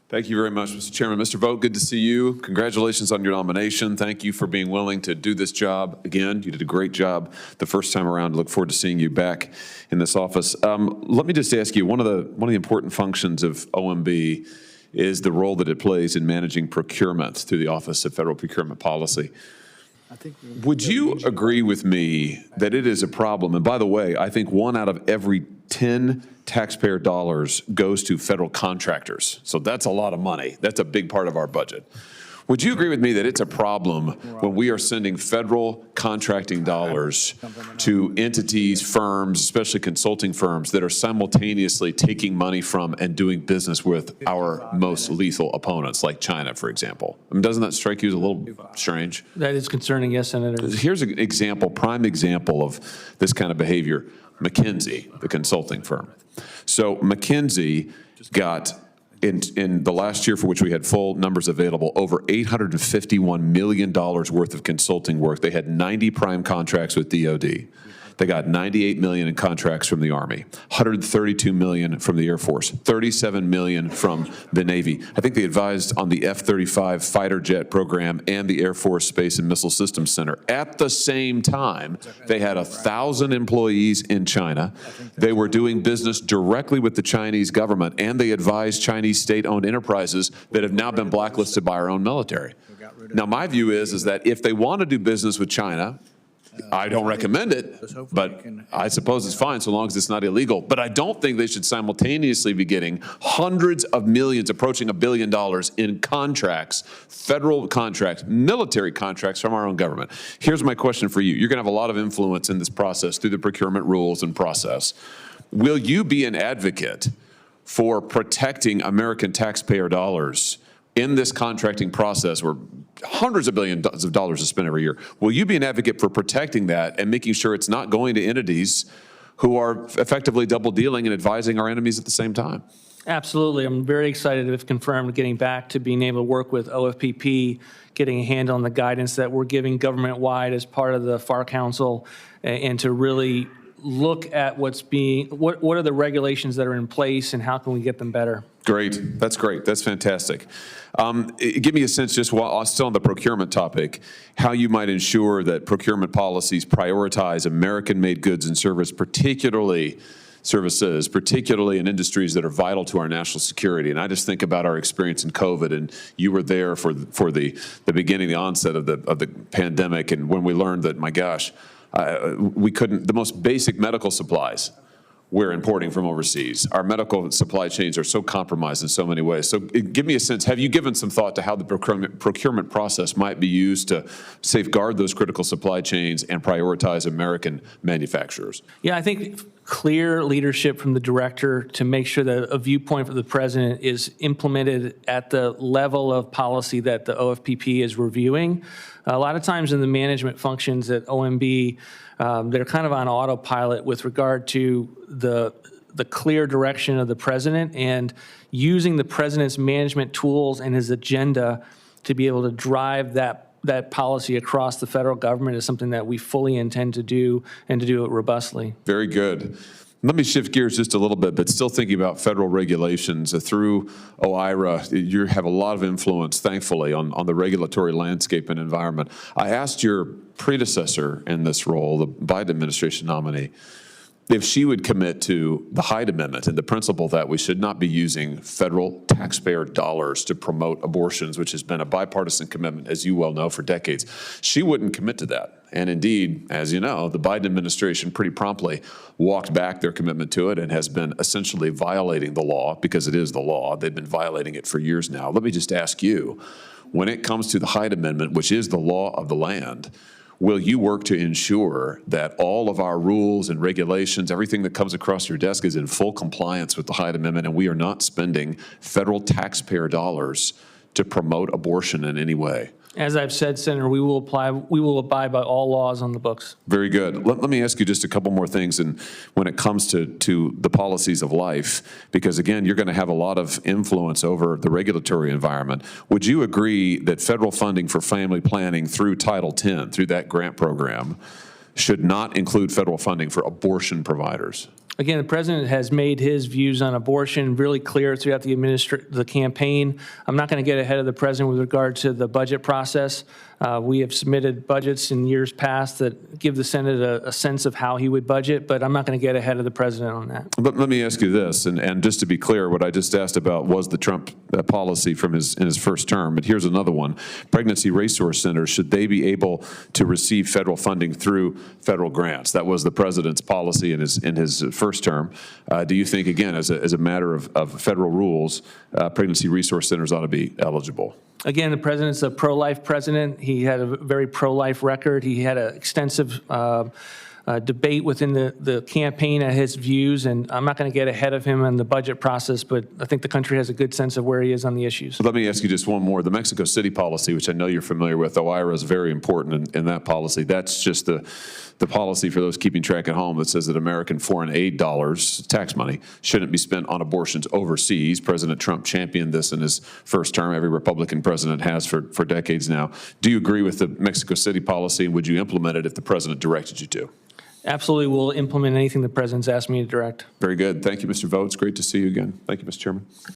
Thank you very much, Mr. Chairman. Mr. Vogt, good to see you. Congratulations on your nomination. Thank you for being willing to do this job again. You did a great job the first time around. Look forward to seeing you back in this office. Let me just ask you, one of the important functions of OMB is the role that it plays in managing procurement through the Office of Federal Procurement Policy. Would you agree with me that it is a problem? And by the way, I think 1 out of every 10 taxpayer dollars goes to federal contractors. So that's a lot of money. That's a big part of our budget. Would you agree with me that it's a problem when we are sending federal contracting dollars to entities, firms, especially consulting firms, that are simultaneously taking money from and doing business with our most lethal opponents, like China, for example? I mean, doesn't that strike you as a little strange? That is concerning, yes, Senator. Here's an example, prime example of this kind of behavior. McKinsey, the consulting firm. So McKinsey got, in the last year for which we had full numbers available, over $851 million worth of consulting work. They had 90 prime contracts with DOD. They got $98 million in contracts from the Army, $132 million from the Air Force, $37 million from the Navy. I think they advised on the F-35 fighter jet program and the Air Force Space and Missile Systems Center. At the same time, they had 1,000 employees in China. They were doing business directly with the Chinese government, and they advised Chinese state-owned enterprises that have now been blacklisted by our own military. Now, my view is that if they want to do business with China, I don't recommend it, but I suppose it's fine so long as it's not illegal. But I don't think they should simultaneously be getting hundreds of millions, approaching $1 billion in contracts, federal contracts, military contracts from our own government. Here's my question for you. You're going to have a lot of influence in this process through the procurement rules and process. Will you be an advocate for protecting American taxpayer dollars in this contracting process where hundreds of billions of dollars are spent every year? Will you be an advocate for protecting that and making sure it's not going to entities who are effectively double dealing and advising our enemies at the same time? Absolutely. I'm very excited, if confirmed, getting back to being able to work with OFPP, getting a handle on the guidance that we're giving government-wide as part of the FAR Council, and to really look at what are the regulations that are in place and how can we get them better. Great. That's great. That's fantastic. Give me a sense, just while still on the procurement topic, how you might ensure that procurement policies prioritize American-made goods and services, particularly in industries that are vital to our national security. And I just think about our experience in COVID, and you were there for the beginning, the onset of the pandemic, and when we learned that, my gosh, we couldn't, the most basic medical supplies we're importing from overseas. Our medical supply chains are so compromised in so many ways. So give me a sense, have you given some thought to how the procurement process might be used to safeguard those critical supply chains and prioritize American manufacturers? Yeah, I think clear leadership from the director to make sure that a viewpoint from the president is implemented at the level of policy that the OFPP is reviewing. A lot of times in the management functions at OMB, they're kind of on autopilot with regard to the clear direction of the president, and using the president's management tools and his agenda to be able to drive that policy across the federal government is something that we fully intend to do, and to do it robustly. Very good. Let me shift gears just a little bit, but still thinking about federal regulations. Through OIRA, you have a lot of influence, thankfully, on the regulatory landscape and environment. I asked your predecessor in this role, the Biden administration nominee, if she would commit to the Hyde Amendment and the principle that we should not be using federal taxpayer dollars to promote abortions, which has been a bipartisan commitment, as you well know, for decades. She wouldn't commit to that. And indeed, as you know, the Biden administration pretty promptly walked back their commitment to it and has been essentially violating the law, because it is the law. They've been violating it for years now. Let me just ask you, when it comes to the Hyde Amendment, which is the law of the land, will you work to ensure that all of our rules and regulations, everything that comes across your desk, is in full compliance with the Hyde Amendment, and we are not spending federal taxpayer dollars to promote abortion in any way? As I've said, Senator, we will abide by all laws on the books. Very good. Let me ask you just a couple more things, and when it comes to the policies of life, because again, you're going to have a lot of influence over the regulatory environment. Would you agree that federal funding for family planning through Title X, through that grant program, should not include federal funding for abortion providers? Again, the president has made his views on abortion really clear throughout the campaign. I'm not going to get ahead of the president with regard to the budget process. We have submitted budgets in years past that give the Senate a sense of how he would budget, but I'm not going to get ahead of the president on that. But let me ask you this, and just to be clear, what I just asked about was the Trump policy from in his first term, but here's another one. Pregnancy resource centers, should they be able to receive federal funding through federal grants? That was the president's policy in his first term. Do you think, again, as a matter of federal rules, pregnancy resource centers ought to be eligible? Again, the president's a pro-life president. He had a very pro-life record. He had an extensive debate within the campaign at his views, and I'm not going to get ahead of him in the budget process, but I think the country has a good sense of where he is on the issues. Let me ask you just one more. The Mexico City policy, which I know you're familiar with, OIRA is very important in that policy. That's just the policy for those keeping track at home that says that American foreign aid dollars, tax money, shouldn't be spent on abortions overseas. President Trump championed this in his first term. Every Republican president has for decades now. Do you agree with the Mexico City policy, and would you implement it if the president directed you to? Absolutely, we'll implement anything the president's asked me to direct. Very good. Thank you, Mr. Vogt. It's great to see you again. Thank you, Mr. Chairman.